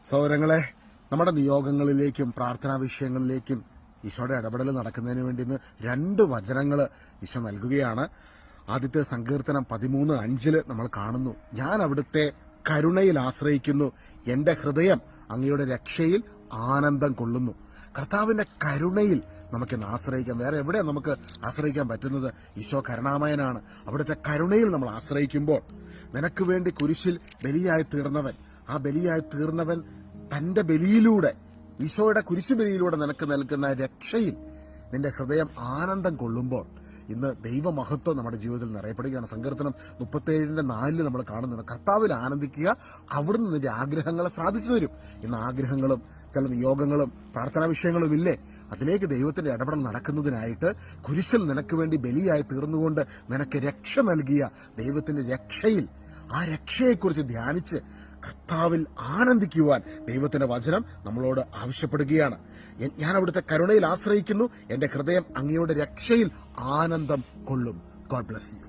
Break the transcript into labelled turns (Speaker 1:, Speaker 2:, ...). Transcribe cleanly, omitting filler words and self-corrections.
Speaker 1: സഹോദരങ്ങളെ, നമ്മുടെ നിയോഗങ്ങളിലേക്കും പ്രാർത്ഥനാ വിഷയങ്ങളിലേക്കും ഈശോയുടെ ഇടപെടൽ നടക്കുന്നതിന് വേണ്ടി ഇന്ന് 2 വചനങ്ങൾ ഈശോ നൽകുകയാണ്. ആദ്യത്തെ സങ്കീർത്തനം 13:5 നമ്മൾ കാണുന്നു, ഞാൻ അവിടുത്തെ കരുണയിൽ ആശ്രയിക്കുന്നു, എന്റെ ഹൃദയം അങ്ങയുടെ രക്ഷയിൽ ആനന്ദം കൊള്ളുന്നു. കർത്താവിന്റെ കരുണയിൽ നമുക്കിന്ന് ആശ്രയിക്കാം. വേറെ എവിടെയാണ് നമുക്ക് ആശ്രയിക്കാൻ പറ്റുന്നത്? ഈശോ കരുണാമയനാണ്. അവിടുത്തെ കരുണയിൽ നമ്മൾ ആശ്രയിക്കുമ്പോൾ നിനക്ക് വേണ്ടി കുരിശിൽ ബലിയായി തീർന്നവൻ, ആ ബലിയായി തീർന്നവൻ തന്റെ ബലിയിലൂടെ, ഈശോയുടെ കുരിശ് ബലിയിലൂടെ നിനക്ക് നൽകുന്ന രക്ഷയിൽ നിന്റെ ഹൃദയം ആനന്ദം കൊള്ളുമ്പോൾ ഇന്ന് ദൈവമഹത്വം നമ്മുടെ ജീവിതത്തിൽ നിറയപ്പെടുകയാണ്. സങ്കീർത്തനം 37:4 നമ്മൾ കാണുന്നുണ്ട്, കർത്താവിൽ ആനന്ദിക്കുക, അവിടുന്ന് നിന്റെ ആഗ്രഹങ്ങളെ സാധിച്ചു തരും. ഇന്ന് ആഗ്രഹങ്ങളും ചില നിയോഗങ്ങളും പ്രാർത്ഥനാ വിഷയങ്ങളും ഇല്ലേ? അതിലേക്ക് ദൈവത്തിന്റെ ഇടപെടൽ നടക്കുന്നതിനായിട്ട് കുരിശിൽ നിനക്ക് വേണ്ടി ബലിയായി തീർന്നുകൊണ്ട് നിനക്ക് രക്ഷ നൽകിയ ദൈവത്തിന്റെ രക്ഷയിൽ, ആ രക്ഷയെക്കുറിച്ച് ധ്യാനിച്ച് കർത്താവിൽ ആനന്ദിക്കുവാൻ ദൈവത്തിന്റെ വചനം നമ്മളോട് ആവശ്യപ്പെടുകയാണ്. ഞാൻ അവിടുത്തെ കരുണയിൽ ആശ്രയിക്കുന്നു, എന്റെ ഹൃദയം അങ്ങയുടെ രക്ഷയിൽ ആനന്ദം കൊള്ളും. God bless you.